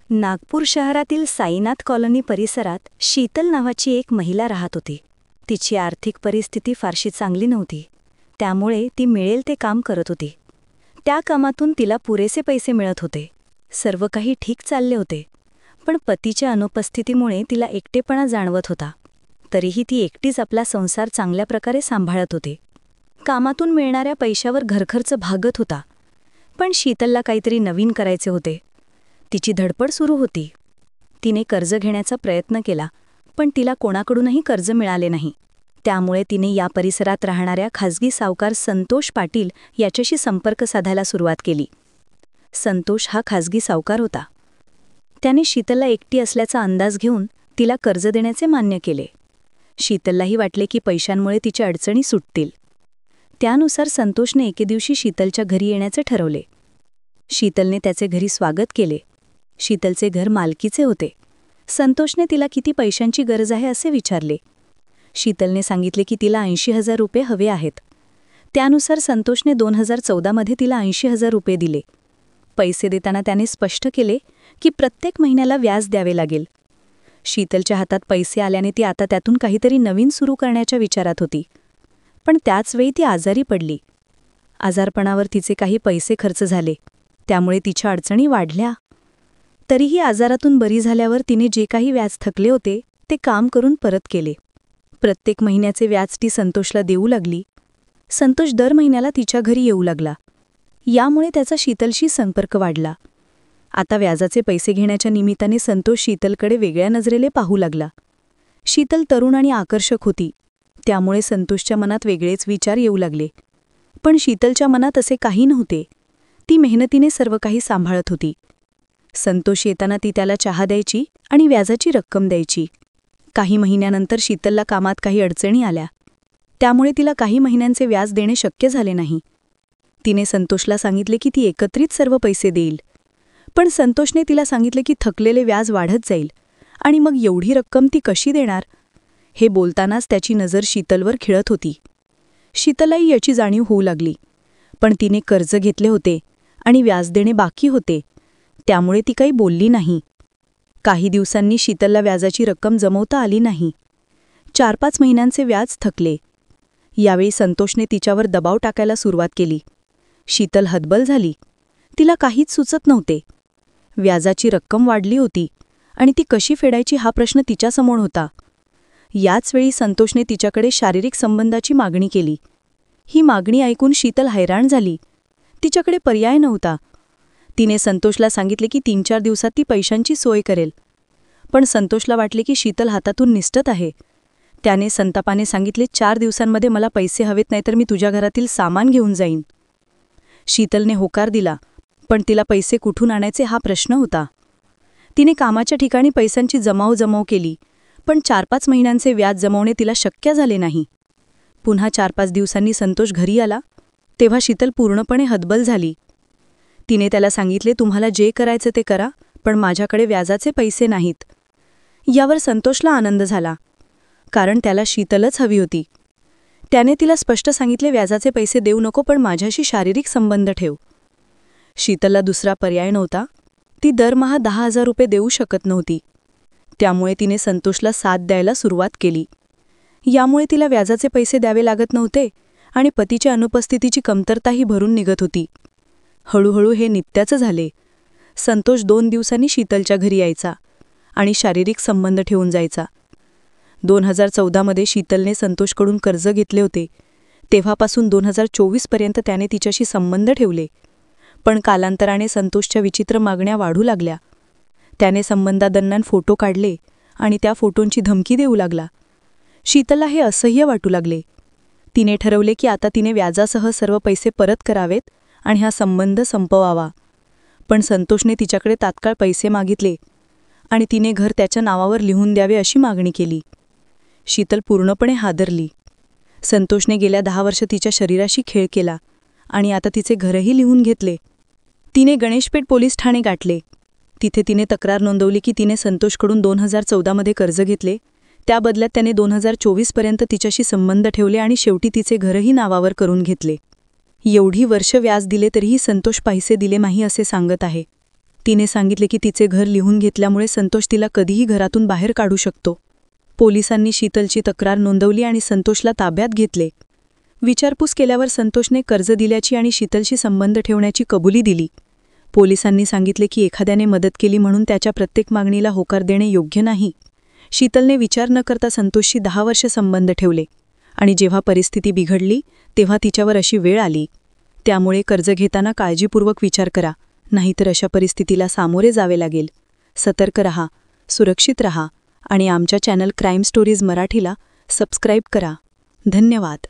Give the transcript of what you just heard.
नागपूर शहरातील साईनाथ कॉलनी परिसरात शीतल नावाची एक महिला राहत होती. तिची आर्थिक परिस्थिती फारशी चांगली नव्हती, त्यामुळे ती मिळेल ते काम करत होती. त्या कामातून तिला पुरेसे पैसे मिळत होते. सर्व काही ठीक चालले होते, पण पतीच्या अनुपस्थितीमुळे तिला एकटेपणा जाणवत होता. तरीही ती एकटीच आपला संसार चांगल्या प्रकारे सांभाळत होती. कामातून मिळणाऱ्या पैशावर घरखर्च भागत होता, पण शीतलला काहीतरी नवीन करायचे होते. तिची धडपड सुरू होती. तिने कर्ज घेण्याचा प्रयत्न केला, पण तिला कोणाकडूनही कर्ज मिळाले नाही. त्यामुळे तिने या परिसरात राहणाऱ्या खाजगी सावकार संतोष पाटील याच्याशी संपर्क साधायला सुरुवात केली. संतोष हा खाजगी सावकार होता. त्याने शीतलला एकटी असल्याचा अंदाज घेऊन तिला कर्ज देण्याचे मान्य केले. शीतललाही वाटले की पैशांमुळे तिच्या अडचणी सुटतील. त्यानुसार संतोषने एके दिवशी शीतलच्या घरी येण्याचे ठरवले. शीतलने त्याचे घरी स्वागत केले. शीतलचे घर मालकीचे होते. संतोषने तिला किती पैशांची गरज आहे असे विचारले. शीतलने सांगितले की तिला 80,000 रुपये हवे आहेत. त्यानुसार संतोषने 2014 मध्ये तिला 80,000 रुपये दिले. पैसे देताना त्याने स्पष्ट केले की प्रत्येक महिन्याला व्याज द्यावे लागेल. शीतलच्या हातात पैसे आल्याने ती आता त्यातून काहीतरी नवीन सुरू करण्याच्या विचारात होती. पण त्याचवेळी ती आजारी पडली. आजारपणावर तिचे काही पैसे खर्च झाले, त्यामुळे तिच्या अडचणी वाढल्या. तरीही आजारातून बरी झाल्यावर तिने जे काही व्याज थकले होते ते काम करून परत केले. प्रत्येक महिन्याचे व्याज ती संतोषला देऊ लागली. संतोष दर महिन्याला तिच्या घरी येऊ लागला. यामुळे त्याचा शीतलशी संपर्क वाढला. आता व्याजाचे पैसे घेण्याच्या निमित्ताने संतोष शीतलकडे वेगळ्या नजरेने पाहू लागला. शीतल तरुण आणि आकर्षक होती, त्यामुळे संतोषच्या मनात वेगळेच विचार येऊ लागले. पण शीतलच्या मनात असे काही नव्हते. ती मेहनतीने सर्व काही सांभाळत होती. संतोष येताना ती त्याला चहा द्यायची आणि व्याजाची रक्कम द्यायची. काही महिन्यानंतर शीतलला कामात काही अडचणी आल्या, त्यामुळे तिला काही महिन्यांचे व्याज देणे शक्य झाले नाही. तिने संतोषला सांगितले की ती एकत्रित सर्व पैसे देईल, पण संतोषने तिला सांगितले की थकलेले व्याज वाढत जाईल आणि मग एवढी रक्कम ती कशी देणार. हे बोलतानाच त्याची नजर शीतलवर खिळत होती. शीतललाही याची जाणीव होऊ लागली, पण तिने कर्ज घेतले होते आणि व्याज देणे बाकी होते, त्यामुळे ती काही बोलली नाही. काही दिवसांनी शीतलला व्याजाची रक्कम जमवता आली नाही. 4-5 महिन्यांचे व्याज थकले. यावेळी संतोषने तिच्यावर दबाव टाकायला सुरुवात केली. शीतल हतबल झाली. तिला काहीच सुचत नव्हते. व्याजाची रक्कम वाढली होती आणि ती कशी फेडायची हा प्रश्न तिच्यासमोर होता. याच वेळी संतोषने तिच्याकडे शारीरिक संबंधाची मागणी केली. ही मागणी ऐकून शीतल हैराण झाली. तिच्याकडे पर्याय नव्हता. तिने संतोषला सांगितले की 3-4 दिवसात ती पैशांची सोय करेल. पण संतोषला वाटले की शीतल हातातून निसटत आहे. त्याने संतापाने सांगितले, 4 दिवसांमध्ये मला पैसे हवेत, नाहीतर मी तुझ्या घरातील सामान घेऊन जाईन. शीतलने होकार दिला, पण तिला पैसे कुठून आणायचे हा प्रश्न होता. तिने कामाच्या ठिकाणी पैशांची जमाव केली, पण 4-5 महिन्यांचे व्याज जमवणे तिला शक्य झाले नाही. पुन्हा 4-5 दिवसांनी संतोष घरी आला, तेव्हा शीतल पूर्णपणे हतबल झाली. तिने त्याला सांगितले, तुम्हाला जे करायचं ते करा, पण माझ्याकडे व्याजाचे पैसे नाहीत. यावर संतोषला आनंद झाला, कारण त्याला शीतलच हवी होती. त्याने तिला स्पष्ट सांगितले, व्याजाचे पैसे देऊ नको, पण माझ्याशी शारीरिक संबंध ठेव. शीतलला दुसरा पर्याय नव्हता. ती दरमहा 10,000 रुपये देऊ शकत नव्हती. त्यामुळे तिने संतोषला साथ द्यायला सुरुवात केली. यामुळे तिला व्याजाचे पैसे द्यावे लागत नव्हते आणि पतीच्या अनुपस्थितीची कमतरताही भरून निघत होती. हळूहळू हे नित्याचे झाले. संतोष 2 दिवसांनी शीतलच्या घरी यायचा आणि शारीरिक संबंध ठेवून जायचा. 2014 मध्ये शीतलने संतोषकडून कर्ज घेतले होते. तेव्हापासून 2024 पर्यंत त्याने तिच्याशी संबंध ठेवले. पण कालांतराने संतोषच्या विचित्र मागण्या वाढू लागल्या. त्याने संबंधादरम्यान फोटो काढले आणि त्या फोटोंची धमकी देऊ लागला. शीतलला हे असह्य वाटू लागले. तिने ठरवले की आता तिने व्याजासह सर्व पैसे परत करावेत आणि हा संबंध संपवावा. पण संतोषने तिच्याकडे तात्काळ पैसे मागितले आणि तिने घर त्याच्या नावावर लिहून द्यावे अशी मागणी केली. शीतल पूर्णपणे हादरली. संतोषने गेल्या 10 वर्ष तिच्या शरीराशी खेळ केला आणि आता तिचे घरही लिहून घेतले. तिने गणेशपेठ पोलीस ठाणे गाठले. तिथे तिने तक्रार नोंदवली की तिने संतोषकडून 2014 मध्ये कर्ज घेतले. त्या बदल्यात त्याने 2024 पर्यंत तिच्याशी संबंध ठेवले आणि शेवटी तिचे घरही नावावर करून घेतले. एवढी वर्ष व्याज दिले तरीही संतोष पैसे दिले नाही असे सांगत आहे. तिने सांगितले की तिचे घर लिहून घेतल्यामुळे संतोष तिला कधीही घरातून बाहेर काढू शकतो. पोलिसांनी शीतलची तक्रार नोंदवली आणि संतोषला ताब्यात घेतले. विचारपूस केल्यावर संतोषने कर्ज दिल्याची आणि शीतलशी संबंध ठेवण्याची कबुली दिली. पोलिसांनी सांगितले की एखाद्याने मदत केली म्हणून त्याच्या प्रत्येक मागणीला होकार देणे योग्य नाही. शीतलने विचार न करता संतोषशी 10 वर्ष संबंध ठेवले आणि जेव्हा परिस्थिती बिघडली तेव्हा तिच्यावर अशी वेळ आली. त्यामुळे कर्ज घेताना काळजीपूर्वक विचार करा, नाहीतर अशा परिस्थितीला सामोरे जावे लागेल. सतर्क रहा, सुरक्षित रहा आणि आमच्या चॅनल क्राईम स्टोरीज मराठीला सबस्क्राईब करा. धन्यवाद.